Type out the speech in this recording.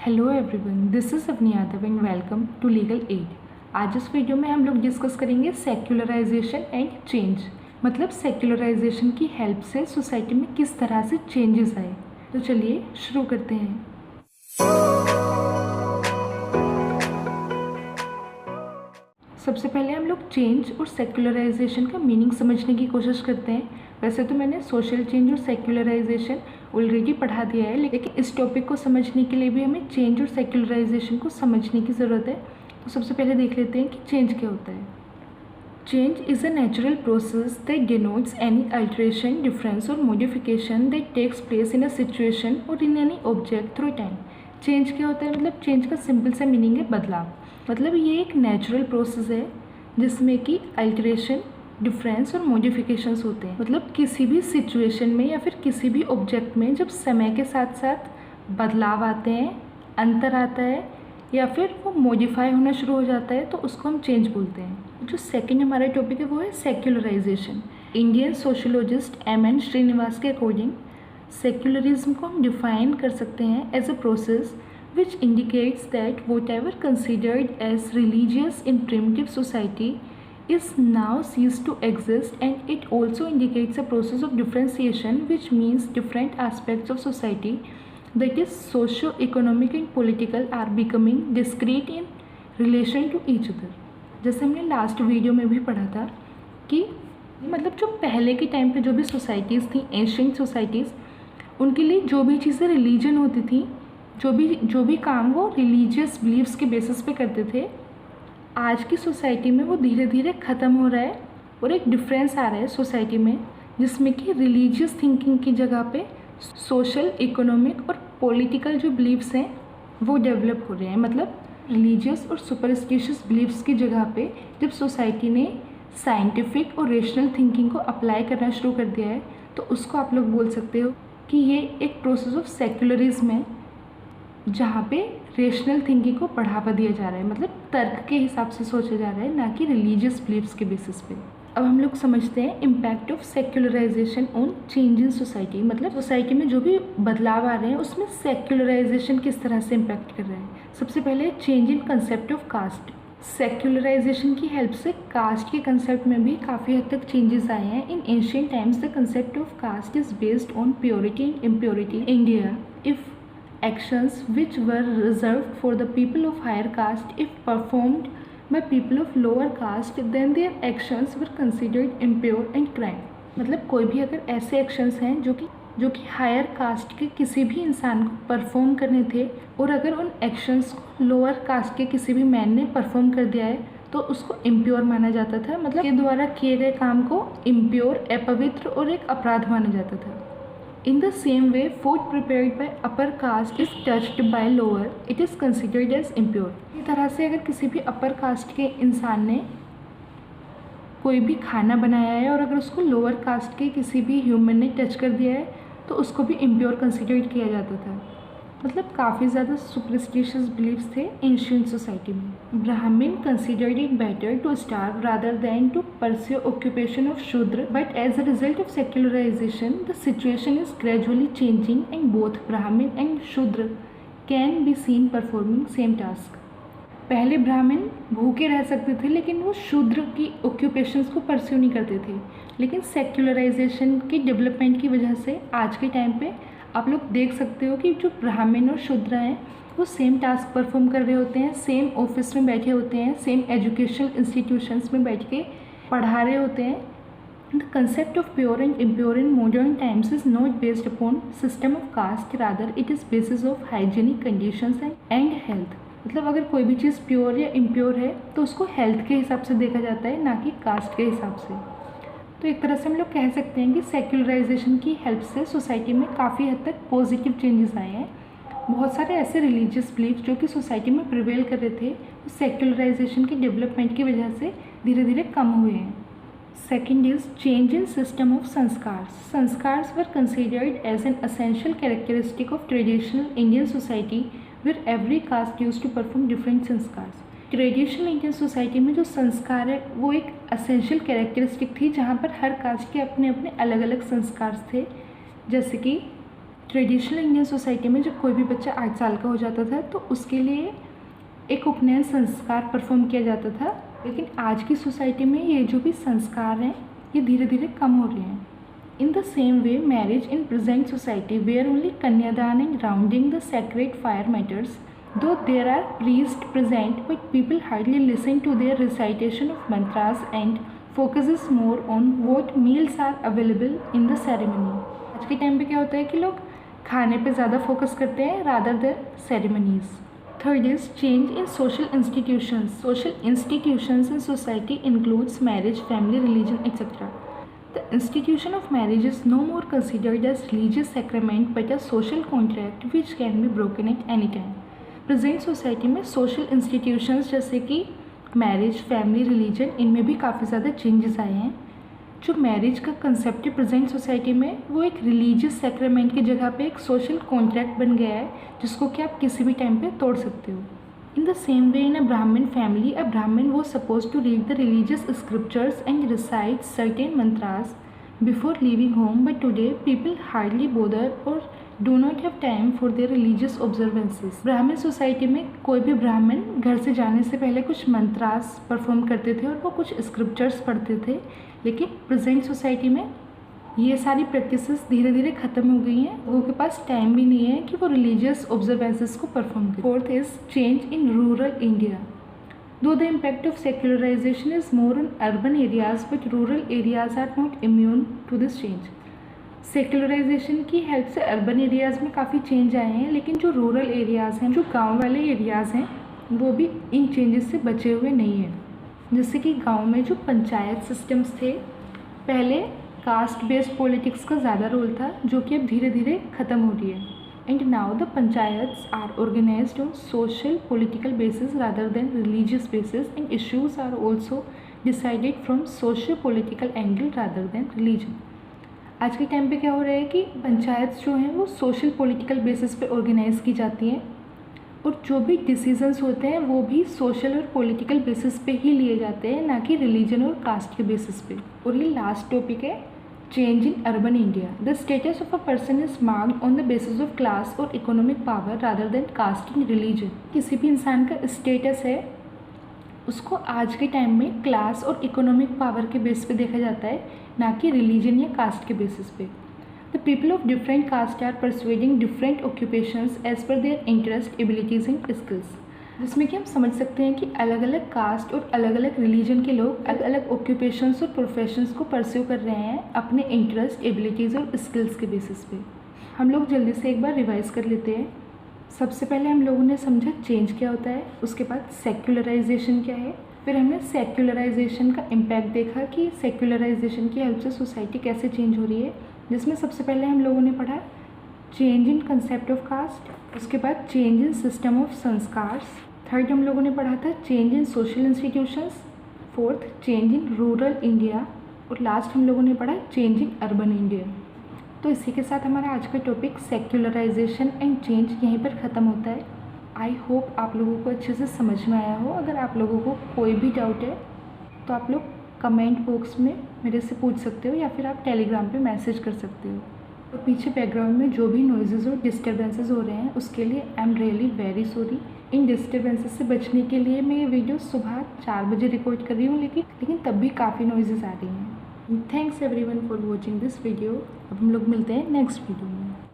Hello everyone, this is Avni Yadav and welcome to legal aid. आज इस video में हम लोग डिस्कस करेंगे सेक्युलराइजेशन एंड चेंज। मतलब सेक्युलराइजेशन की हेल्प से सोसाइटी में किस तरह से चेंजेस आए। तो चलिए शुरू करते हैं। सबसे पहले हम लोग चेंज और सेक्युलराइजेशन का मीनिंग समझने की कोशिश करते हैं। वैसे तो मैंने सोशल चेंज और सेक्युलराइजेशन ऑलरेडी पढ़ा दिया है, लेकिन इस टॉपिक को समझने के लिए भी हमें चेंज और सेक्युलराइजेशन को समझने की ज़रूरत है। तो सबसे पहले देख लेते हैं कि चेंज क्या होता है। Change is a natural process that denotes any alteration, difference और modification that takes place in a situation और in any object through time. Change क्या होता है? मतलब चेंज का सिंपल सा मीनिंग है बदलाव। मतलब ये एक नेचुरल प्रोसेस है जिसमें कि अल्टरेशन, डिफरेंस और मॉडिफिकेशंस होते हैं। मतलब किसी भी सिचुएशन में या फिर किसी भी ऑब्जेक्ट में जब समय के साथ साथ बदलाव आते हैं, अंतर आता है या फिर वो मॉडिफाई होना शुरू हो जाता है, तो उसको हम चेंज बोलते हैं। जो सेकंड हमारा टॉपिक है वो है secularization. Indian sociologist M N. Srinivas के अकॉर्डिंग सेक्युलरिज्म को हम डिफाइन कर सकते हैं as a process which indicates that whatever considered as religious in primitive society is now ceased to exist, and it also indicates a process of differentiation, which means different aspects of society, that is socio-economic and political, are becoming discrete in relation to each other. जैसे हमने last video में भी पढ़ा था कि मतलब जो पहले के टाइम पे जो भी सोसाइटीज़ थी, एंशिएंट सोसाइटीज़, उनके लिए जो भी चीज़ें रिलीजन होती थी, जो भी काम वो रिलीजियस बिलीव्स के बेसिस पे करते थे, आज की सोसाइटी में वो धीरे धीरे ख़त्म हो रहा है और एक डिफरेंस आ रहा है सोसाइटी में, जिसमें कि रिलीजियस थिंकिंग की जगह पे सोशल, इकोनॉमिक और पॉलिटिकल जो बिलीव्स हैं वो डेवलप हो रहे हैं। मतलब रिलीजियस और सुपरस्टिशियस बिलीव्स की जगह पे जब सोसाइटी ने साइंटिफिक और रेशनल थिंकिंग को अप्लाई करना शुरू कर दिया है, तो उसको आप लोग बोल सकते हो कि ये एक प्रोसेस ऑफ सेक्युलरिज्म है, जहाँ पे रेशनल थिंकिंग को बढ़ावा दिया जा रहा है। मतलब तर्क के हिसाब से सोचा जा रहा है, ना कि रिलीजियस बिलीव्स के बेसिस पे। अब हम लोग समझते हैं impact of secularisation on change in society. मतलब सोसाइटी में जो भी बदलाव आ रहे हैं उसमें सेक्युलराइजेशन किस तरह से इम्पैक्ट कर रहा है। सबसे पहले change in concept of caste. Secularization की हेल्प से कास्ट के कंसेप्ट में भी काफ़ी हद तक चेंजेस आए हैं। In ancient times the concept of caste is based on purity and impurity. In India, if actions which were reserved for the people of higher caste, if performed by people of lower caste, then their actions were considered impure and crime। मतलब कोई भी अगर ऐसे actions हैं जो कि higher cast के किसी भी इंसान को परफॉर्म करने थे, और अगर उन एक्शंस को लोअर कास्ट के किसी भी मैन ने परफॉर्म कर दिया है तो उसको इम्प्योर माना जाता था। मतलब के द्वारा किए गए काम को इम्प्योर, अपवित्र और एक अपराध माना जाता था। In the same way, food prepared by upper caste is touched by lower, it is considered as impure। इस तरह से अगर किसी भी अपर कास्ट के इंसान ने कोई भी खाना बनाया है और अगर उसको लोअर कास्ट के किसी भी ह्यूमन ने टच कर दिया है तो उसको भी इम्प्योर कंसिडर किया जाता था। मतलब काफ़ी ज़्यादा सुपरस्टिशियस बिलीव्स थे एंशिएंट सोसाइटी में। Brahmin considered it better to starve rather than to pursue occupation of Shudra, but as a result of secularisation the situation is gradually changing and both Brahmin and Shudra can be seen performing same task. पहले ब्राह्मण भूखे रह सकते थे लेकिन वो शूद्र की occupations को परस्यू नहीं करते थे, लेकिन सेक्युलराइजेशन की डेवलपमेंट की वजह से आज के टाइम पे आप लोग देख सकते हो कि जो ब्राह्मण और शूद्र हैं वो सेम टास्क परफॉर्म कर रहे होते हैं, सेम ऑफिस में बैठे होते हैं, सेम एजुकेशनल इंस्टीट्यूशंस में बैठ के पढ़ा रहे होते हैं। The concept of pure and impure in modern times is not based upon system of caste, rather it is basis of hygienic conditions and health. मतलब अगर कोई भी चीज़ प्योर या इम्प्योर है तो उसको हेल्थ के हिसाब से देखा जाता है, ना कि कास्ट के हिसाब से। तो एक तरह से हम लोग कह सकते हैं कि सेक्युलराइजेशन की हेल्प से सोसाइटी में काफ़ी हद तक पॉजिटिव चेंजेस आए हैं। बहुत सारे ऐसे रिलीजियस बिलीफ जो कि सोसाइटी में प्रिवेल कर रहे थे, वो सेक्युलराइजेशन की डेवलपमेंट की वजह से धीरे धीरे कम हुए हैं। Second is change in system of sanskar. Sanskars were considered as an essential characteristic of traditional Indian society where every caste use to perform different sanskar. Traditional Indian society में जो संस्कार है वो एक असेंशियल कैरेक्टरिस्टिक थी, जहाँ पर हर कास्ट के अपने अपने अलग अलग संस्कार थे। जैसे कि ट्रेडिशनल इंडियन सोसाइटी में जब कोई भी बच्चा 8 साल का हो जाता था तो उसके लिए एक उपनयन संस्कार परफॉर्म किया जाता था, लेकिन आज की सोसाइटी में ये जो भी संस्कार हैं ये धीरे धीरे कम हो रहे हैं। In the same way, marriage in present society, where only kanyadan and rounding the sacred fire matters, though there are priests present, but people hardly listen to their recitation of mantras and focuses more on what meals are available in the ceremony. आज के time पे क्या होता है कि लोग खाने पे ज़्यादा फोकस करते हैं rather than ceremonies. Third is change in social institutions. Social institutions in society includes marriage, family, religion, etc. The institution of marriage is no more considered as religious sacrament but a social contract which can be broken at any time. Present society में social institutions जैसे कि marriage, family, religion इनमें भी काफ़ी ज़्यादा changes आए हैं। जो मैरिज का कंसेप्ट है प्रेजेंट सोसाइटी में वो एक रिलीजियस सैक्रेमेंट की जगह पे एक सोशल कॉन्ट्रैक्ट बन गया है जिसको कि आप किसी भी टाइम पे तोड़ सकते हो। In the same way, in a Brahmin family, a Brahmin was supposed to read the religious scriptures and recite certain mantras before leaving home, but today people hardly bother or do not have time for their religious observances. ब्राह्मण society में कोई भी ब्राह्मण घर से जाने से पहले कुछ मंत्रास परफॉर्म करते थे और वो कुछ स्क्रिप्चर्स पढ़ते थे, लेकिन प्रेजेंट सोसाइटी में ये सारी प्रैक्टिसेस धीरे धीरे ख़त्म हो गई हैं। लोगों के पास टाइम भी नहीं है कि वो रिलीजियस ऑब्जर्वेंसेस को परफॉर्म करें। Fourth is change in rural India. Though the impact of secularisation is more on urban areas but rural areas are not immune to this change. Secularisation की हेल्प से अर्बन एरियाज़ में काफ़ी change आए हैं, लेकिन जो rural areas हैं, जो गाँव वाले एरियाज़ हैं, वो भी इन चेंजेस से बचे हुए नहीं हैं। जैसे कि गाँव में जो पंचायत सिस्टम्स थे, पहले कास्ट बेस्ड पॉलिटिक्स का ज़्यादा रोल था जो कि अब धीरे धीरे ख़त्म हो रही है। And now the panchayats are organized on social political basis rather than religious basis and issues are also decided from social political angle rather than religion. आज के टाइम पे क्या हो रहा है कि पंचायत जो हैं वो सोशल पॉलिटिकल बेसिस पे ऑर्गेनाइज की जाती हैं और जो भी डिसीजंस होते हैं वो भी सोशल और पॉलिटिकल बेसिस पे ही लिए जाते हैं, ना कि रिलीजन और कास्ट के बेसिस पे। और ये लास्ट टॉपिक है change in urban India. The status of a person is marked on the basis of class और economic power rather than caste and religion. किसी भी इंसान का स्टेटस है उसको आज के टाइम में क्लास और इकोनॉमिक पावर के बेस पे देखा जाता है, ना कि रिलीजन या कास्ट के बेसिस पे। The people of different caste are persuading different occupations as per their interest, abilities and skills. जिसमें कि हम समझ सकते हैं कि अलग अलग कास्ट और अलग अलग रिलीजन के लोग अलग अलग ऑक्यूपेशंस और प्रोफेशंस को परस्यू कर रहे हैं अपने इंटरेस्ट, एबिलिटीज़ और स्किल्स के बेसिस पे। हम लोग जल्दी से एक बार रिवाइज कर लेते हैं। सबसे पहले हम लोगों ने समझा चेंज क्या होता है, उसके बाद सेक्युलराइजेशन क्या है, फिर हमने सेक्युलराइजेशन का इम्पैक्ट देखा कि सेक्युलराइजेशन की हेल्प से सोसाइटी कैसे चेंज हो रही है, जिसमें सबसे पहले हम लोगों ने पढ़ा change in concept of caste, उसके बाद change in system of samskaras, third हम लोगों ने पढ़ा था change in social institutions, fourth change in rural India और लास्ट हम लोगों ने पढ़ा चेंज इन अर्बन इंडिया। तो इसी के साथ हमारा आज का टॉपिक सेक्युलराइजेशन एंड चेंज यहीं पर ख़त्म होता है। आई होप आप लोगों को अच्छे से समझ में आया हो। अगर आप लोगों को कोई भी डाउट है तो आप लोग कमेंट बॉक्स में मेरे से पूछ सकते हो या फिर आप टेलीग्राम पे मैसेज कर सकते हो। और पीछे बैकग्राउंड में जो भी नॉइजेज़ और डिस्टर्बेंसेस हो रहे हैं उसके लिए I am really very sorry. In disturbances से बचने के लिए मैं ये वीडियो सुबह 4 बजे रिकॉर्ड कर रही हूँ, लेकिन तब भी काफ़ी नॉइजेज़ आ रही हैं। Thanks everyone for watching this video. अब हम लोग मिलते हैं नेक्स्ट वीडियो में।